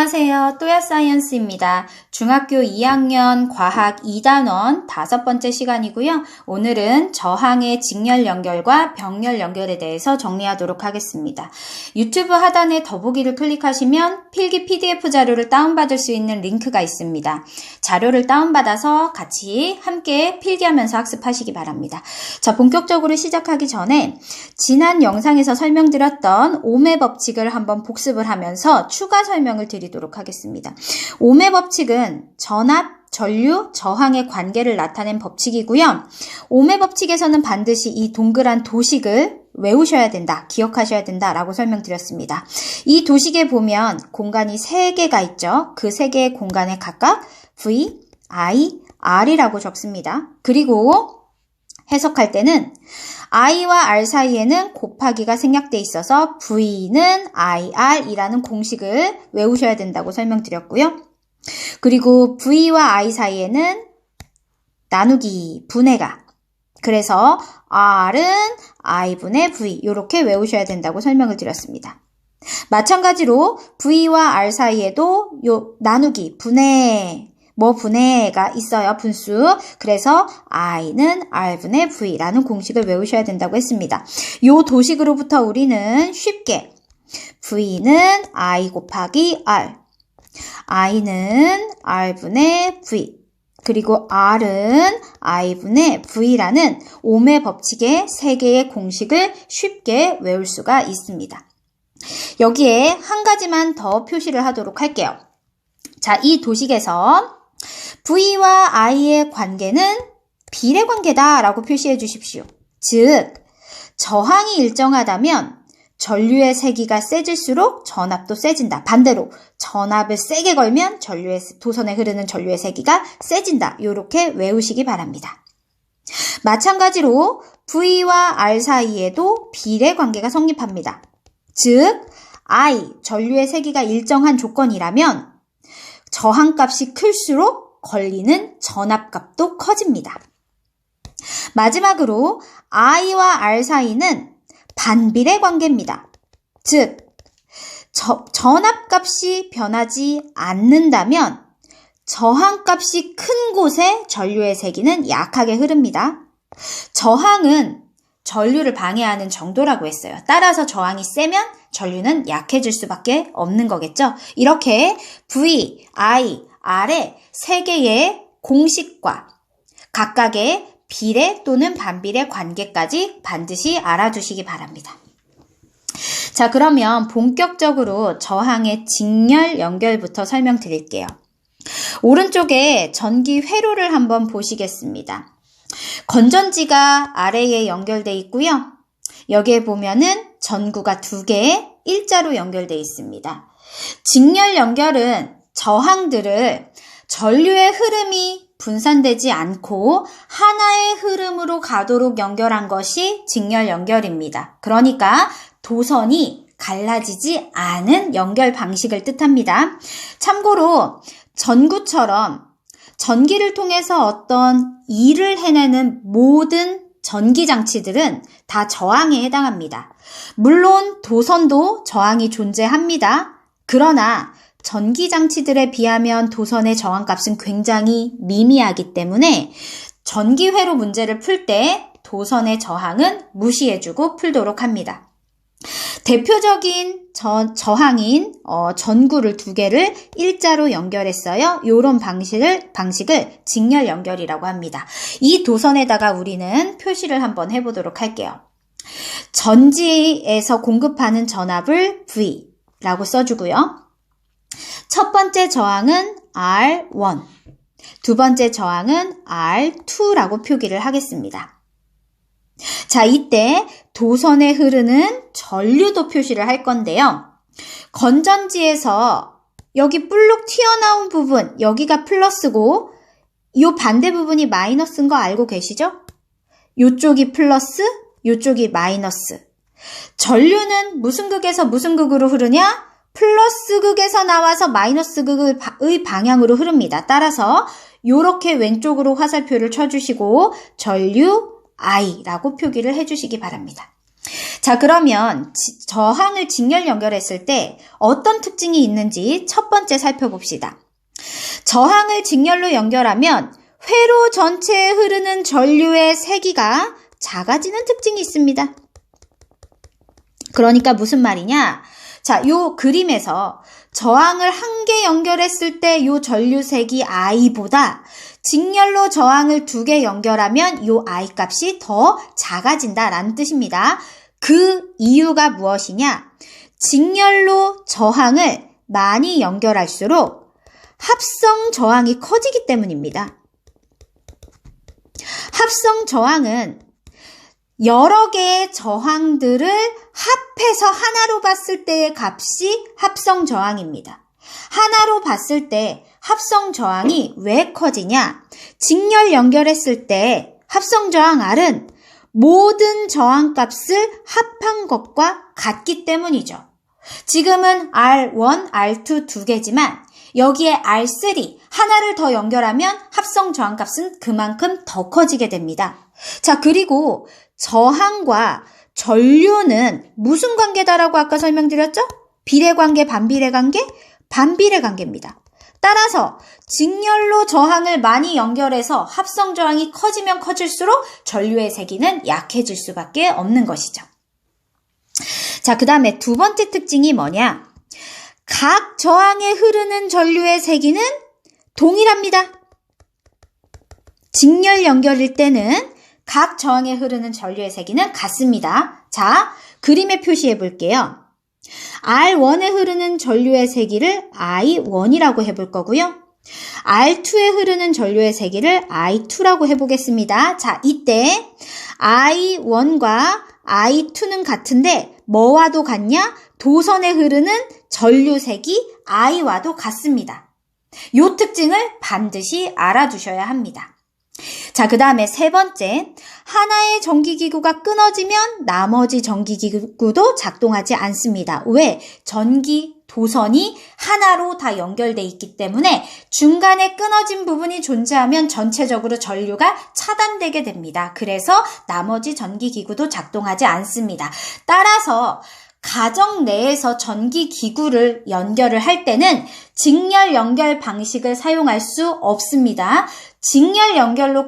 안녕하세요. 또야사이언스입니다. 중학교 2학년 과학 2단원 5번째 시간이고요. 오늘은 저항의 직렬 연결과 병렬 연결에 대해서 정리하도록 하겠습니다. 유튜브 하단에 더보기를 클릭하시면 필기 PDF 자료를 다운받을 수 있는 링크가 있습니다. 자료를 다운받아서 같이 함께 필기하면서 학습하시기 바랍니다. 자, 본격적으로 시작하기 전에 지난 영상에서 설명드렸던 오음의 법칙을 한번 복습을 하면서 추가 설명을 드리도록 하겠습니다. 오음의 법칙은 전압, 전류, 저항의 관계를 나타낸 법칙이고요. 오음의 법칙에서는 반드시 이 동그란 도식을 외우셔야 된다, 기억하셔야 된다라고 설명드렸습니다. 이 도식에 보면 공간이 3개가 있죠. 그 3개의 공간에 각각 V, I, R이라고 적습니다. 그리고 해석할 때는 I와 R 사이에는 곱하기가 생략되어 있어서 V는 IR이라는 공식을 외우셔야 된다고 설명드렸고요. 그리고 V와 I 사이에는 나누기, 분해가. 그래서 R은 I분의 V 이렇게 외우셔야 된다고 설명을 드렸습니다. 마찬가지로 V와 R 사이에도 나누기, 분해가 있어요. 분수. 그래서 I는 R분의 V라는 공식을 외우셔야 된다고 했습니다. 요 도식으로부터 우리는 쉽게 V는 I 곱하기 R, I는 R분의 V, 그리고 R은 I분의 V라는 오음의 법칙의 3개의 공식을 쉽게 외울 수가 있습니다. 여기에 한 가지만 더 표시를 하도록 할게요. 자, 이 도식에서 V와 I의 관계는 비례관계다라고 표시해 주십시오. 즉, 저항이 일정하다면 전류의 세기가 세질수록 전압도 세진다. 반대로 전압을 세게 걸면 도선에 흐르는 전류의 세기가 세진다. 이렇게 외우시기 바랍니다. 마찬가지로 V와 R 사이에도 비례관계가 성립합니다. 즉, I, 전류의 세기가 일정한 조건이라면 저항값이 클수록 걸리는 전압값도 커집니다. 마지막으로 I와 R 사이는 반비례 관계입니다. 즉, 전압값이 변하지 않는다면 저항값이 큰 곳에 전류의 세기는 약하게 흐릅니다. 저항은 전류를 방해하는 정도라고 했어요. 따라서 저항이 세면 전류는 약해질 수밖에 없는 거겠죠. 이렇게 V, I, R의 3개의 공식과 각각의 비례 또는 반비례 관계까지 반드시 알아두시기 바랍니다. 자, 그러면 본격적으로 저항의 직렬 연결부터 설명드릴게요. 오른쪽에 전기 회로를 한번 보시겠습니다. 건전지가 아래에 연결되어 있고요. 여기에 보면은 전구가 2개 일자로 연결되어 있습니다. 직렬 연결은 저항들을 전류의 흐름이 분산되지 않고 하나의 흐름으로 가도록 연결한 것이 직렬 연결입니다. 그러니까 도선이 갈라지지 않은 연결 방식을 뜻합니다. 참고로 전구처럼 전기를 통해서 어떤 일을 해내는 모든 전기장치들은 다 저항에 해당합니다. 물론 도선도 저항이 존재합니다. 그러나 전기장치들에 비하면 도선의 저항값은 굉장히 미미하기 때문에 전기회로 문제를 풀 때 도선의 저항은 무시해주고 풀도록 합니다. 대표적인 저항인 전구를 2개를 일자로 연결했어요. 이런 방식을 직렬 연결이라고 합니다. 이 도선에다가 우리는 표시를 한번 해보도록 할게요. 전지에서 공급하는 전압을 V라고 써주고요. 첫 번째 저항은 R1, 두 번째 저항은 R2라고 표기를 하겠습니다. 자, 이때 도선에 흐르는 전류도 표시를 할 건데요. 건전지에서 여기 볼록 튀어나온 부분, 여기가 플러스고 이 반대 부분이 마이너스인 거 알고 계시죠? 이쪽이 플러스, 이쪽이 마이너스. 전류는 무슨 극에서 무슨 극으로 흐르냐? 플러스 극에서 나와서 마이너스 극의 방향으로 흐릅니다. 따라서 이렇게 왼쪽으로 화살표를 쳐주시고 전류 I라고 표기를 해주시기 바랍니다. 자, 그러면 저항을 직렬 연결했을 때 어떤 특징이 있는지 첫 번째 살펴봅시다. 저항을 직렬로 연결하면 회로 전체에 흐르는 전류의 세기가 작아지는 특징이 있습니다. 그러니까 무슨 말이냐? 자, 요 그림에서 저항을 한 개 연결했을 때 요 전류색이 I보다 직렬로 저항을 2개 연결하면 요 I 값이 더 작아진다라는 뜻입니다. 그 이유가 무엇이냐? 직렬로 저항을 많이 연결할수록 합성 저항이 커지기 때문입니다. 합성 저항은 여러 개의 저항들을 합해서 하나로 봤을 때의 값이 합성 저항입니다. 하나로 봤을 때 합성 저항이 왜 커지냐? 직렬 연결했을 때 합성 저항 R은 모든 저항 값을 합한 것과 같기 때문이죠. 지금은 R1, R2 두 개지만 여기에 R3 하나를 더 연결하면 합성 저항 값은 그만큼 더 커지게 됩니다. 자, 그리고 저항과 전류는 무슨 관계다라고 아까 설명드렸죠? 비례관계, 반비례관계? 반비례관계입니다. 따라서 직렬로 저항을 많이 연결해서 합성 저항이 커지면 커질수록 전류의 세기는 약해질 수밖에 없는 것이죠. 자, 그 다음에 두 번째 특징이 뭐냐? 각 저항에 흐르는 전류의 세기는 동일합니다. 직렬 연결일 때는 각 저항에 흐르는 전류의 세기는 같습니다. 자, 그림에 표시해 볼게요. R1에 흐르는 전류의 세기를 I1이라고 해볼 거고요. R2에 흐르는 전류의 세기를 I2라고 해보겠습니다. 자, 이때 I1과 I2는 같은데 뭐와도 같냐? 도선에 흐르는 전류색이 I와도 같습니다. 이 특징을 반드시 알아두셔야 합니다. 자, 그 다음에 세 번째, 하나의 전기기구가 끊어지면 나머지 전기기구도 작동하지 않습니다. 왜? 전기 도선이 하나로 다 연결돼 있기 때문에 중간에 끊어진 부분이 존재하면 전체적으로 전류가 차단되게 됩니다. 그래서 나머지 전기기구도 작동하지 않습니다. 따라서 가정 내에서 전기기구를 연결을 할 때는 직렬 연결 방식을 사용할 수 없습니다. 직렬 연결로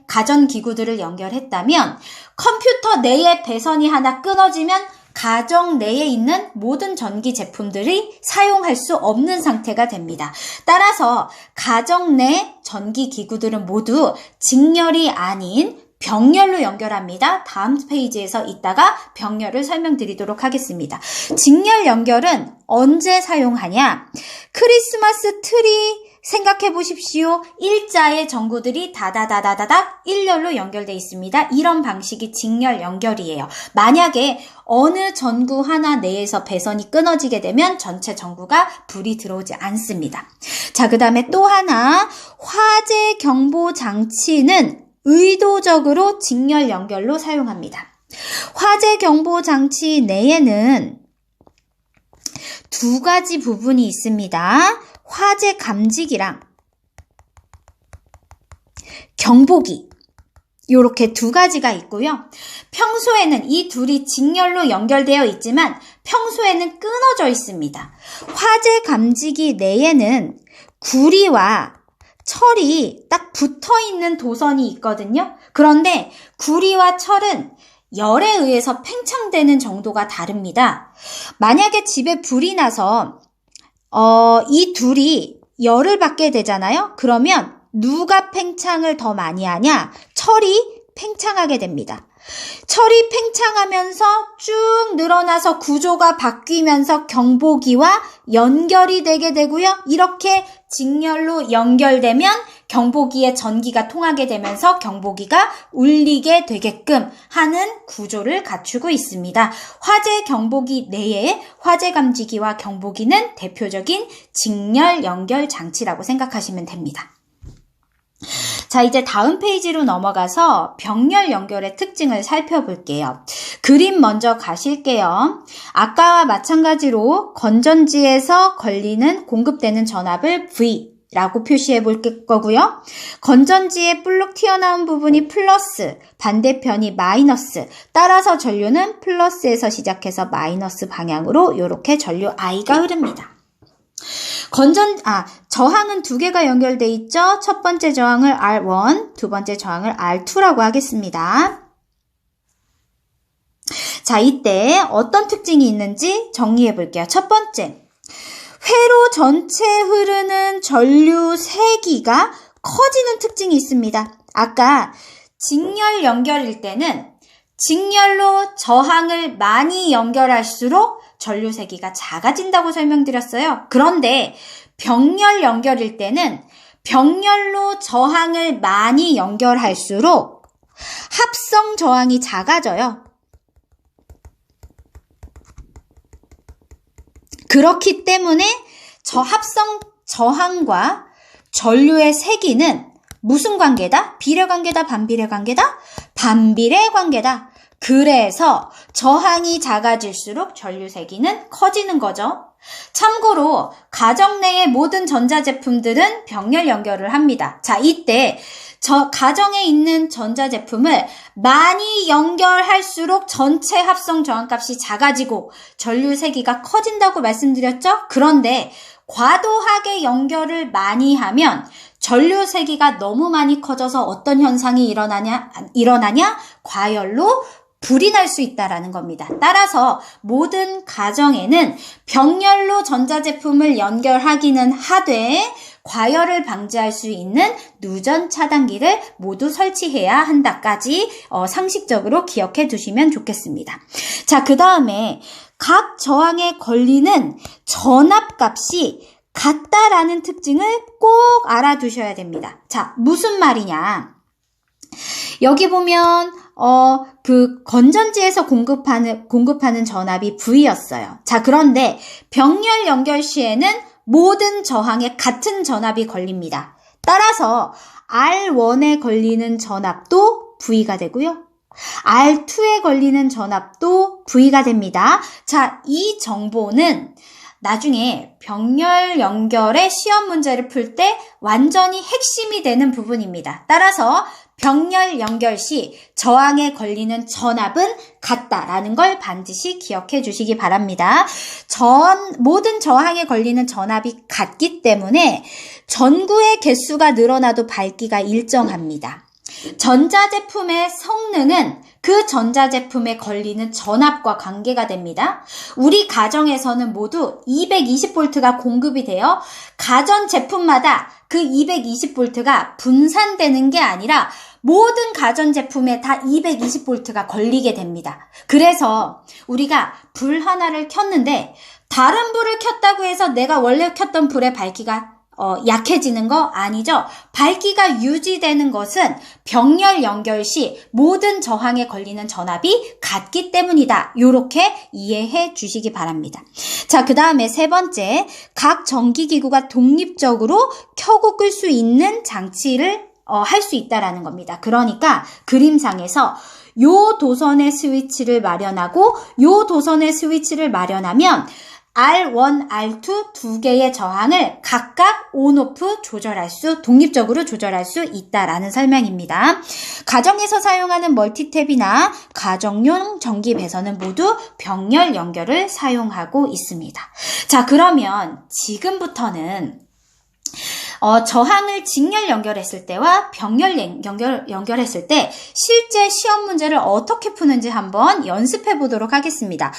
가전기구들을 연결했다면 컴퓨터 내에 배선이 하나 끊어지면 가정 내에 있는 모든 전기 제품들이 사용할 수 없는 상태가 됩니다. 따라서 가정 내 전기기구들은 모두 직렬이 아닌 병렬로 연결합니다. 다음 페이지에서 이따가 병렬을 설명드리도록 하겠습니다. 직렬 연결은 언제 사용하냐? 크리스마스 트리 생각해 보십시오. 일자의 전구들이 다다다다다닥 일렬로 연결되어 있습니다. 이런 방식이 직렬 연결이에요. 만약에 어느 전구 하나 내에서 배선이 끊어지게 되면 전체 전구가 불이 들어오지 않습니다. 자, 그 다음에 또 하나, 화재 경보 장치는 의도적으로 직렬 연결로 사용합니다. 화재 경보 장치 내에는 두 가지 부분이 있습니다. 화재 감지기랑 경보기, 이렇게 두 가지가 있고요. 평소에는 이 둘이 직렬로 연결되어 있지만 평소에는 끊어져 있습니다. 화재 감지기 내에는 구리와 철이 딱 붙어있는 도선이 있거든요. 그런데 구리와 철은 열에 의해서 팽창되는 정도가 다릅니다. 만약에 집에 불이 나서 이 둘이 열을 받게 되잖아요. 그러면 누가 팽창을 더 많이 하냐? 철이 팽창하게 됩니다. 철이 팽창하면서 쭉 늘어나서 구조가 바뀌면서 경보기와 연결이 되게 되고요. 이렇게 직렬로 연결되면 경보기에 전기가 통하게 되면서 경보기가 울리게 되게끔 하는 구조를 갖추고 있습니다. 화재 경보기 내에 화재 감지기와 경보기는 대표적인 직렬 연결 장치라고 생각하시면 됩니다. 자, 이제 다음 페이지로 넘어가서 병렬 연결의 특징을 살펴볼게요. 그림 먼저 가실게요. 아까와 마찬가지로 건전지에서 공급되는 전압을 V, 라고 표시해 볼 거고요. 건전지에 볼록 튀어나온 부분이 플러스, 반대편이 마이너스. 따라서 전류는 플러스에서 시작해서 마이너스 방향으로 이렇게 전류 I가 흐릅니다. 저항은 두 개가 연결돼 있죠. 첫 번째 저항을 R1, 두 번째 저항을 R2라고 하겠습니다. 자, 이때 어떤 특징이 있는지 정리해 볼게요. 첫 번째, 회로 전체에 흐르는 전류 세기가 커지는 특징이 있습니다. 아까 직렬 연결일 때는 직렬로 저항을 많이 연결할수록 전류 세기가 작아진다고 설명드렸어요. 그런데 병렬 연결일 때는 병렬로 저항을 많이 연결할수록 합성 저항이 작아져요. 그렇기 때문에 저 합성 저항과 전류의 세기는 무슨 관계다? 비례 관계다? 반비례 관계다? 반비례 관계다. 그래서 저항이 작아질수록 전류 세기는 커지는 거죠. 참고로 가정 내의 모든 전자제품들은 병렬 연결을 합니다. 자, 이때 가정에 있는 전자제품을 많이 연결할수록 전체 합성 저항값이 작아지고 전류 세기가 커진다고 말씀드렸죠? 그런데 과도하게 연결을 많이 하면 전류 세기가 너무 많이 커져서 어떤 현상이 일어나냐? 과열로 불이 날 수 있다라는 겁니다. 따라서 모든 가정에는 병렬로 전자제품을 연결하기는 하되 과열을 방지할 수 있는 누전 차단기를 모두 설치해야 한다까지 상식적으로 기억해 두시면 좋겠습니다. 자, 그 다음에 각 저항에 걸리는 전압값이 같다라는 특징을 꼭 알아두셔야 됩니다. 자, 무슨 말이냐? 여기 보면 그 건전지에서 공급하는 전압이 V였어요. 자, 그런데 병렬 연결 시에는 모든 저항에 같은 전압이 걸립니다. 따라서 R1에 걸리는 전압도 V가 되고요. R2에 걸리는 전압도 V가 됩니다. 자, 이 정보는 나중에 병렬 연결의 시험 문제를 풀 때 완전히 핵심이 되는 부분입니다. 따라서 병렬 연결 시 저항에 걸리는 전압은 같다라는 걸 반드시 기억해 주시기 바랍니다. 모든 저항에 걸리는 전압이 같기 때문에 전구의 개수가 늘어나도 밝기가 일정합니다. 전자제품의 성능은 그 전자제품에 걸리는 전압과 관계가 됩니다. 우리 가정에서는 모두 220V가 공급이 되어 가전제품마다 그 220V가 분산되는 게 아니라 모든 가전제품에 다 220V가 걸리게 됩니다. 그래서 우리가 불 하나를 켰는데 다른 불을 켰다고 해서 내가 원래 켰던 불의 밝기가 약해지는 거 아니죠. 밝기가 유지되는 것은 병렬 연결 시 모든 저항에 걸리는 전압이 같기 때문이다. 이렇게 이해해 주시기 바랍니다. 자, 그 다음에 세 번째, 각 전기기구가 독립적으로 켜고 끌 수 있는 장치를 할 수 있다라는 겁니다. 그러니까 그림상에서 요 도선의 스위치를 마련하고 요 도선의 스위치를 마련하면 R1, R2 두 개의 저항을 각각 온오프 독립적으로 조절할 수 있다라는 설명입니다. 가정에서 사용하는 멀티탭이나 가정용 전기 배선은 모두 병렬 연결을 사용하고 있습니다. 자, 그러면 지금부터는 저항을 직렬 연결했을 때와 병렬 연결했을 때 실제 시험 문제를 어떻게 푸는지 한번 연습해 보도록 하겠습니다.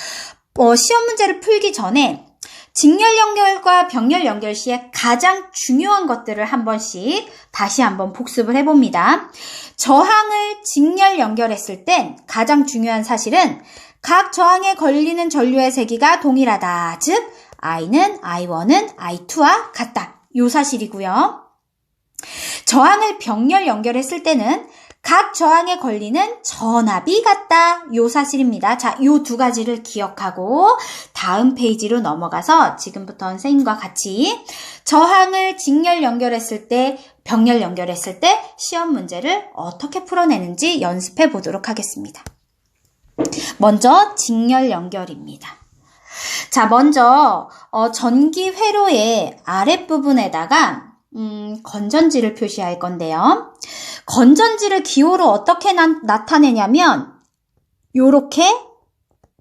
시험 문제를 풀기 전에 직렬 연결과 병렬 연결 시에 가장 중요한 것들을 다시 한번 복습을 해봅니다. 저항을 직렬 연결했을 땐 가장 중요한 사실은 각 저항에 걸리는 전류의 세기가 동일하다. 즉, I1은 I2와 같다. 요 사실이고요. 저항을 병렬 연결했을 때는 각 저항에 걸리는 전압이 같다. 요 사실입니다. 자, 요 두 가지를 기억하고 다음 페이지로 넘어가서 지금부터 선생님과 같이 저항을 직렬 연결했을 때, 병렬 연결했을 때 시험 문제를 어떻게 풀어내는지 연습해 보도록 하겠습니다. 먼저 직렬 연결입니다. 자, 먼저 전기 회로의 아랫부분에다가 건전지를 표시할 건데요. 건전지를 기호로 어떻게 나타내냐면 요렇게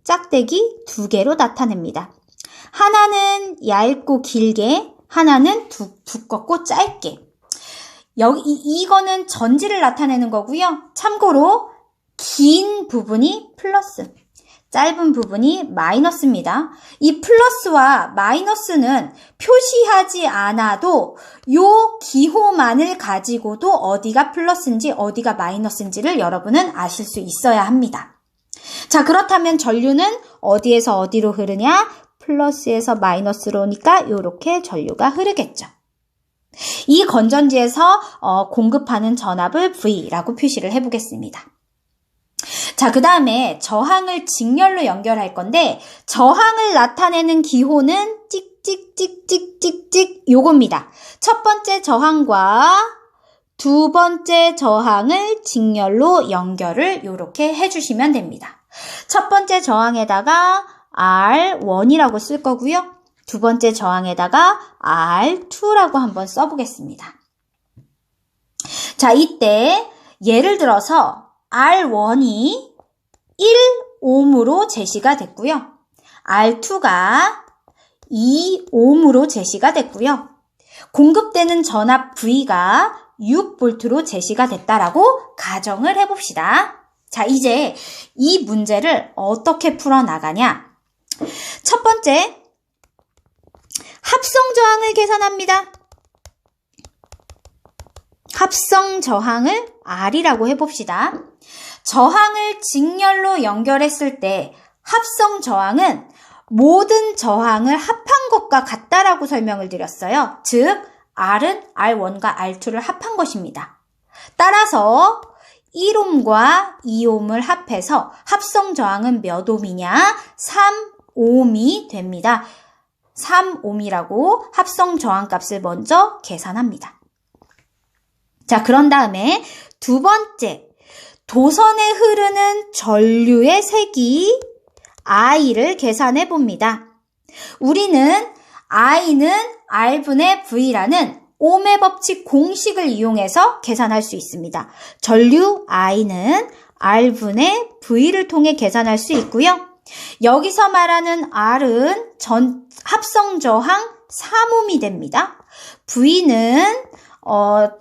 짝대기 2개로 나타냅니다. 하나는 얇고 길게, 하나는 두껍고 짧게. 이거는 전지를 나타내는 거고요. 참고로 긴 부분이 플러스, 짧은 부분이 마이너스입니다. 이 플러스와 마이너스는 표시하지 않아도 요 기호만을 가지고도 어디가 플러스인지 어디가 마이너스인지를 여러분은 아실 수 있어야 합니다. 자, 그렇다면 전류는 어디에서 어디로 흐르냐? 플러스에서 마이너스로니까 이렇게 전류가 흐르겠죠. 이 건전지에서 공급하는 전압을 V라고 표시를 해보겠습니다. 자, 그 다음에 저항을 직렬로 연결할 건데 저항을 나타내는 기호는 찍찍찍찍찍찍 요겁니다. 첫 번째 저항과 두 번째 저항을 직렬로 연결을 이렇게 해주시면 됩니다. 첫 번째 저항에다가 R1이라고 쓸 거고요. 두 번째 저항에다가 R2라고 한번 써보겠습니다. 자, 이때 예를 들어서 R1이 1옴으로 제시가 됐고요. R2가 2옴으로 제시가 됐고요. 공급되는 전압 V가 6V로 제시가 됐다라고 가정을 해봅시다. 자, 이제 이 문제를 어떻게 풀어나가냐? 첫 번째, 합성 저항을 계산합니다. 합성 저항을 R이라고 해봅시다. 저항을 직렬로 연결했을 때 합성 저항은 모든 저항을 합한 것과 같다라고 설명을 드렸어요. 즉, R은 R1과 R2를 합한 것입니다. 따라서 1옴과 2옴을 합해서 합성 저항은 몇 옴이냐? 3옴이 됩니다. 3옴이라고 합성 저항값을 먼저 계산합니다. 자, 그런 다음에 두 번째, 도선에 흐르는 전류의 색이 I를 계산해 봅니다. 우리는 I는 R분의 V라는 옴의 법칙 공식을 이용해서 계산할 수 있습니다. 전류 I는 R분의 V를 통해 계산할 수 있고요. 여기서 말하는 R은 합성 저항 3옴이 됩니다. V는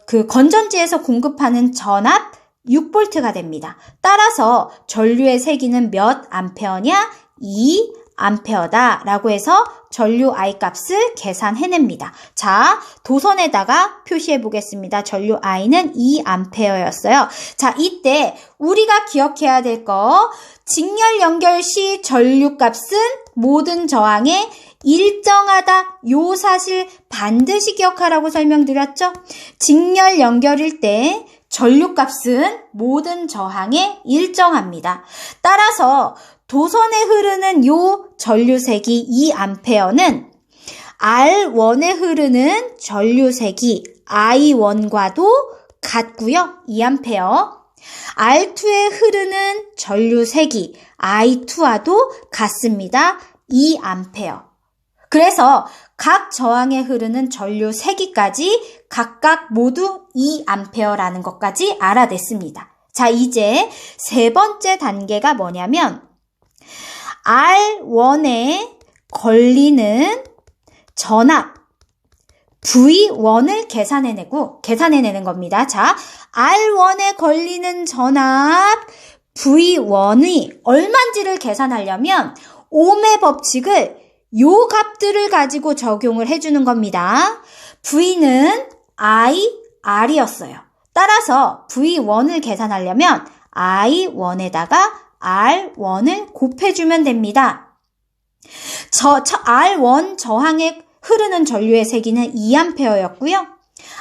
그 건전지에서 공급하는 전압 6V가 됩니다. 따라서 전류의 세기는 몇 암페어냐? 2암페어다 라고 해서 전류 I 값을 계산해냅니다. 자, 도선에다가 표시해 보겠습니다. 전류 I는 2암페어였어요. 자, 이때 우리가 기억해야 될 거, 직렬 연결 시 전류 값은 모든 저항에 일정하다. 요 사실 반드시 기억하라고 설명드렸죠? 직렬 연결일 때 전류값은 모든 저항에 일정합니다. 따라서 도선에 흐르는 요 전류색이 2암페어는 R1에 흐르는 전류색이 I1과도 같고요. 2암페어. R2에 흐르는 전류색이 I2와도 같습니다. 2암페어. 그래서 각 저항에 흐르는 전류 세기까지 각각 모두 2암페어라는 것까지 알아냈습니다. 자, 이제 세 번째 단계가 뭐냐면 R1에 걸리는 전압 V1을 계산해내는 겁니다. 자, R1에 걸리는 전압 V1이 얼마인지를 계산하려면 옴의 법칙을 요 값들을 가지고 적용을 해주는 겁니다. V는 R이었어요. 따라서 V1을 계산하려면 I1에다가 R1을 곱해주면 됩니다. R1 저항에 흐르는 전류의 세기는 2암페어였고요.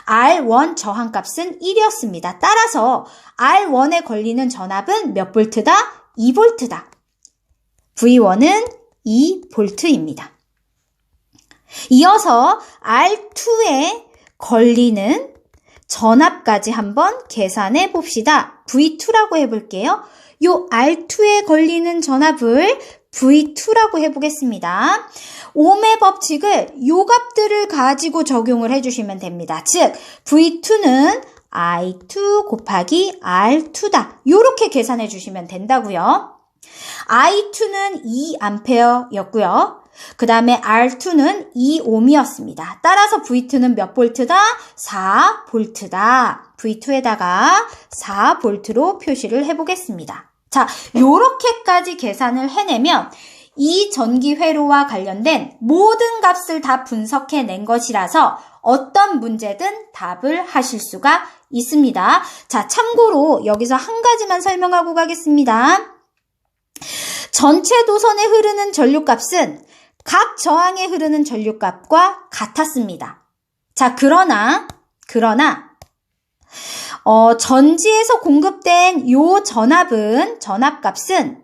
R1 저항값은 1이었습니다. 따라서 R1에 걸리는 전압은 몇 볼트다? 2볼트다. V1은 2볼트입니다. 이어서 R2에 걸리는 전압까지 한번 계산해 봅시다. V2라고 해볼게요. 요 R2에 걸리는 전압을 V2라고 해보겠습니다. 옴의 법칙을 요 값들을 가지고 적용을 해주시면 됩니다. 즉 V2는 I2 곱하기 R2다. 요렇게 계산해 주시면 된다고요. I2는 2A였고요. 그 다음에 R2는 2옴이었습니다. 따라서 V2는 몇 볼트다? 4볼트다. V2에다가 4볼트로 표시를 해보겠습니다. 자, 요렇게까지 계산을 해내면 이 전기 회로와 관련된 모든 값을 다 분석해낸 것이라서 어떤 문제든 답을 하실 수가 있습니다. 자, 참고로 여기서 한 가지만 설명하고 가겠습니다. 전체 도선에 흐르는 전류값은 각 저항에 흐르는 전류값과 같았습니다. 자, 그러나 전지에서 공급된 요 전압값은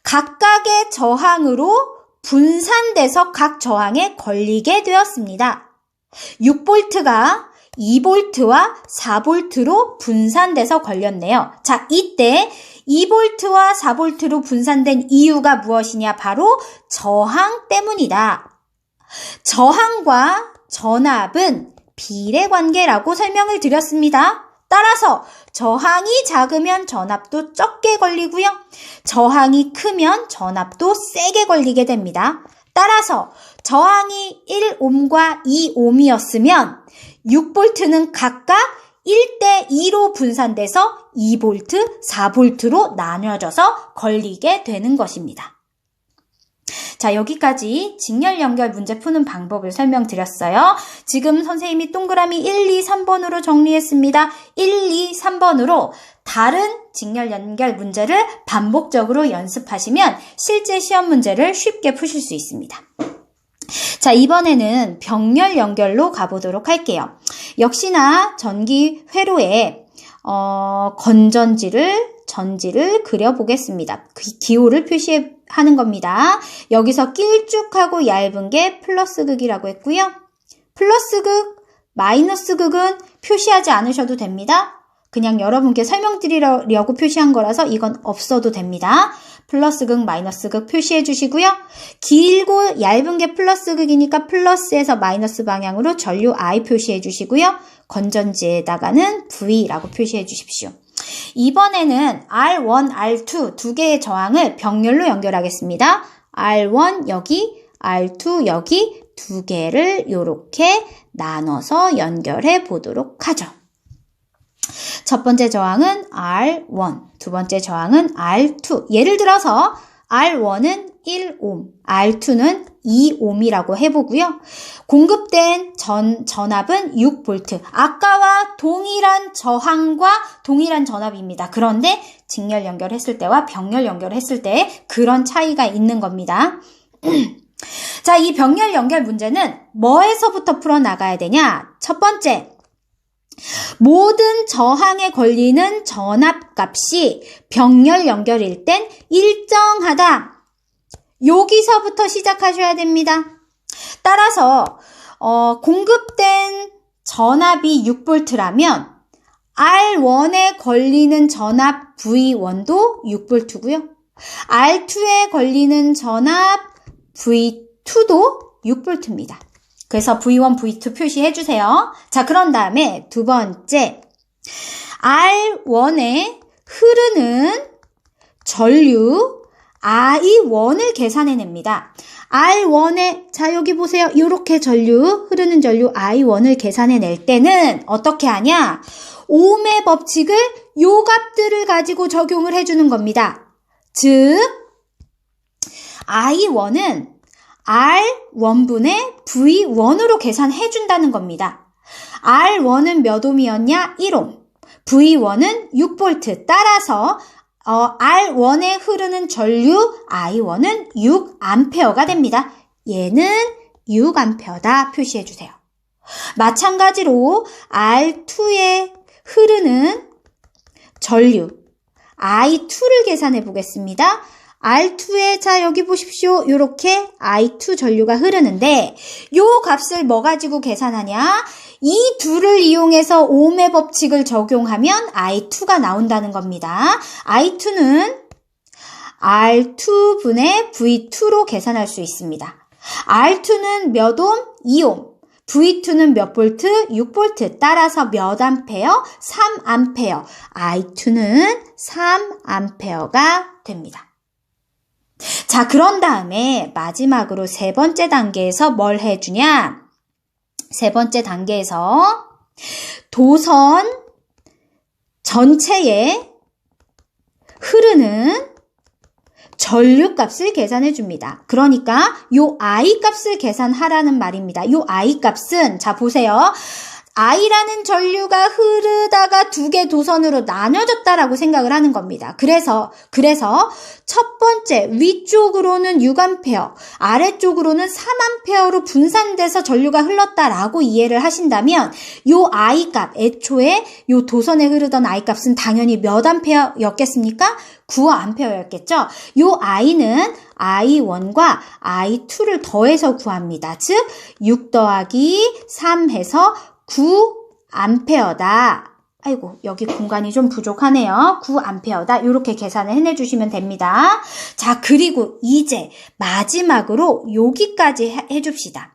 각각의 저항으로 분산돼서 각 저항에 걸리게 되었습니다. 6볼트가 2볼트와 4볼트로 분산돼서 걸렸네요. 자, 이때 2볼트와 4볼트로 분산된 이유가 무엇이냐? 바로 저항 때문이다. 저항과 전압은 비례관계라고 설명을 드렸습니다. 따라서 저항이 작으면 전압도 적게 걸리고요. 저항이 크면 전압도 세게 걸리게 됩니다. 따라서 저항이 1옴과 2옴이었으면 6볼트는 각각 1대2로 분산돼서 2볼트, 4볼트로 나뉘어져서 걸리게 되는 것입니다. 자, 여기까지 직렬 연결 문제 푸는 방법을 설명드렸어요. 지금 선생님이 동그라미 1, 2, 3번으로 정리했습니다. 1, 2, 3번으로 다른 직렬 연결 문제를 반복적으로 연습하시면 실제 시험 문제를 쉽게 푸실 수 있습니다. 자, 이번에는 병렬 연결로 가보도록 할게요. 역시나 전기 회로에 전지를 그려보겠습니다. 기호를 표시하는 겁니다. 여기서 길쭉하고 얇은 게 플러스 극이라고 했고요. 플러스 극, 마이너스 극은 표시하지 않으셔도 됩니다. 그냥 여러분께 설명드리려고 표시한 거라서 이건 없어도 됩니다. 플러스 극, 마이너스 극 표시해 주시고요. 길고 얇은 게 플러스 극이니까 플러스에서 마이너스 방향으로 전류 I 표시해 주시고요. 건전지에다가는 V라고 표시해 주십시오. 이번에는 R1, R2 두 개의 저항을 병렬로 연결하겠습니다. R1 여기, R2 여기 두 개를 이렇게 나눠서 연결해 보도록 하죠. 첫 번째 저항은 R1, 두 번째 저항은 R2. 예를 들어서 R1은 1옴, R2는 2옴이라고 해보고요. 공급된 전압은 6V. 아까와 동일한 저항과 동일한 전압입니다. 그런데 직렬 연결했을 때와 병렬 연결했을 때 그런 차이가 있는 겁니다. 자, 이 병렬 연결 문제는 뭐에서부터 풀어나가야 되냐? 첫 번째, 모든 저항에 걸리는 전압값이 병렬 연결일 땐 일정하다. 여기서부터 시작하셔야 됩니다. 따라서 공급된 전압이 6V라면 R1에 걸리는 전압 V1도 6V고요. R2에 걸리는 전압 V2도 6V입니다. 그래서 V1, V2 표시해 주세요. 자, 그런 다음에 두 번째, R1에 흐르는 전류 I1을 계산해냅니다. R1에, 자, 여기 보세요. 이렇게 흐르는 전류 I1을 계산해낼 때는 어떻게 하냐? 옴의 법칙을 요 값들을 가지고 적용을 해주는 겁니다. 즉, I1은 R1분의 V1으로 계산해준다는 겁니다. R1은 몇 옴이었냐? 1옴. V1은 6V. 따라서 R1에 흐르는 전류 I1은 6A가 됩니다. 얘는 6A다 표시해주세요. 마찬가지로 R2에 흐르는 전류 I2를 계산해 보겠습니다. R2에 자 여기 보십시오. 이렇게 I2 전류가 흐르는데 요 값을 뭐 가지고 계산하냐? 이 둘을 이용해서 ohm의 법칙을 적용하면 I2가 나온다는 겁니다. I2는 R2분의 V2로 계산할 수 있습니다. R2는 몇 옴? 2옴. V2는 몇 볼트? 6볼트. 따라서 몇 암페어? 3암페어. I2는 3암페어가 됩니다. 자, 그런 다음에 마지막으로 세 번째 단계에서 뭘 해주냐? 세 번째 단계에서 도선 전체에 흐르는 전류값을 계산해 줍니다. 그러니까 요 I 값을 계산하라는 말입니다. 요 I 값은 자 보세요. I라는 전류가 흐르다가 두 개 도선으로 나눠졌다라고 생각을 하는 겁니다. 그래서 첫 번째 위쪽으로는 6A, 아래쪽으로는 3A로 분산돼서 전류가 흘렀다라고 이해를 하신다면 요 I 값, 애초에 요 도선에 흐르던 I 값은 당연히 몇 암페어였겠습니까? 9암페어였겠죠? 요 I는 I1과 I2를 더해서 구합니다. 즉, 6 더하기 3 해서 9암페어다. 아이고, 여기 공간이 좀 부족하네요. 9암페어다. 이렇게 계산을 해내주시면 됩니다. 자, 그리고 이제 마지막으로 여기까지 해줍시다.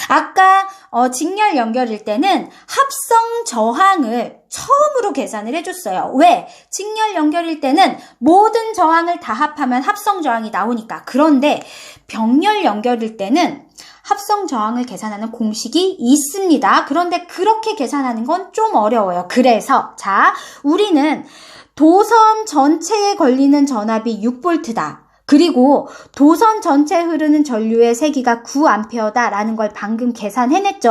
아까 직렬 연결일 때는 합성 저항을 처음으로 계산을 해줬어요. 왜? 직렬 연결일 때는 모든 저항을 다 합하면 합성 저항이 나오니까. 그런데 병렬 연결일 때는 합성 저항을 계산하는 공식이 있습니다. 그런데 그렇게 계산하는 건 좀 어려워요. 그래서 자, 우리는 도선 전체에 걸리는 전압이 6V다. 그리고 도선 전체에 흐르는 전류의 세기가 9A다라는 걸 방금 계산해냈죠.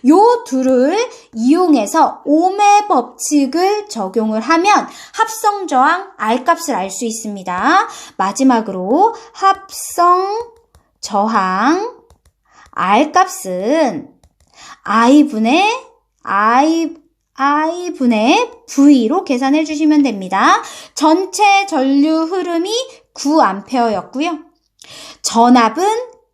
요 둘을 이용해서 ohm의 법칙을 적용을 하면 합성 저항 R값을 알 수 있습니다. 마지막으로 합성 저항 R값은 I분의 V로 계산해 주시면 됩니다. 전체 전류 흐름이 9A였고요. 전압은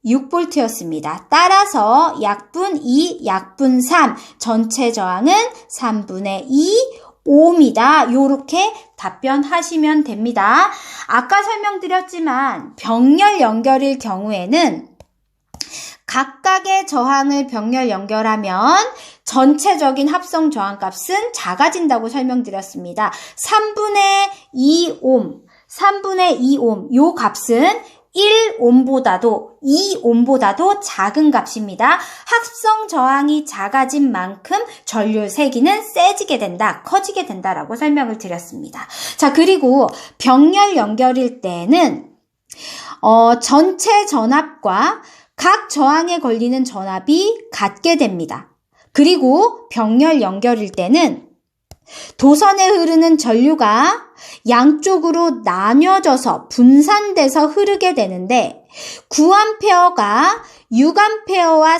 6V였습니다. 따라서 약분 2, 약분 3, 전체 저항은 3분의 2 ohm이다. 요렇게 답변하시면 됩니다. 아까 설명드렸지만 병렬 연결일 경우에는 각각의 저항을 병렬 연결하면 전체적인 합성 저항값은 작아진다고 설명드렸습니다. 3분의 2옴, 3분의 2옴 요 값은 1옴보다도 2옴보다도 작은 값입니다. 합성 저항이 작아진 만큼 전류 세기는 세지게 된다, 커지게 된다라고 설명을 드렸습니다. 자, 그리고 병렬 연결일 때는 전체 전압과 각 저항에 걸리는 전압이 같게 됩니다. 그리고 병렬 연결일 때는 도선에 흐르는 전류가 양쪽으로 나뉘어져서 분산돼서 흐르게 되는데 9A가 6A와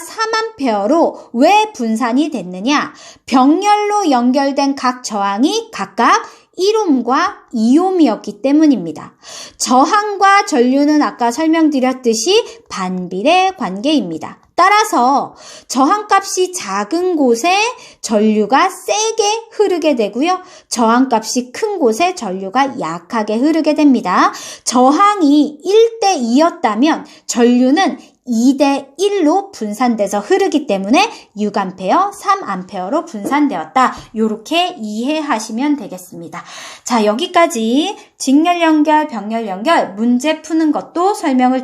3A로 왜 분산이 됐느냐? 병렬로 연결된 각 저항이 각각 1옴과 2옴이었기 때문입니다. 저항과 전류는 아까 설명드렸듯이 반비례 관계입니다. 따라서 저항값이 작은 곳에 전류가 세게 흐르게 되고요. 저항값이 큰 곳에 전류가 약하게 흐르게 됩니다. 저항이 1대 2였다면 전류는 2대 1로 분산돼서 흐르기 때문에 6A, 3A로 분산되었다. 이렇게 이해하시면 되겠습니다. 자, 여기까지 직렬 연결, 병렬 연결 문제 푸는 것도 설명을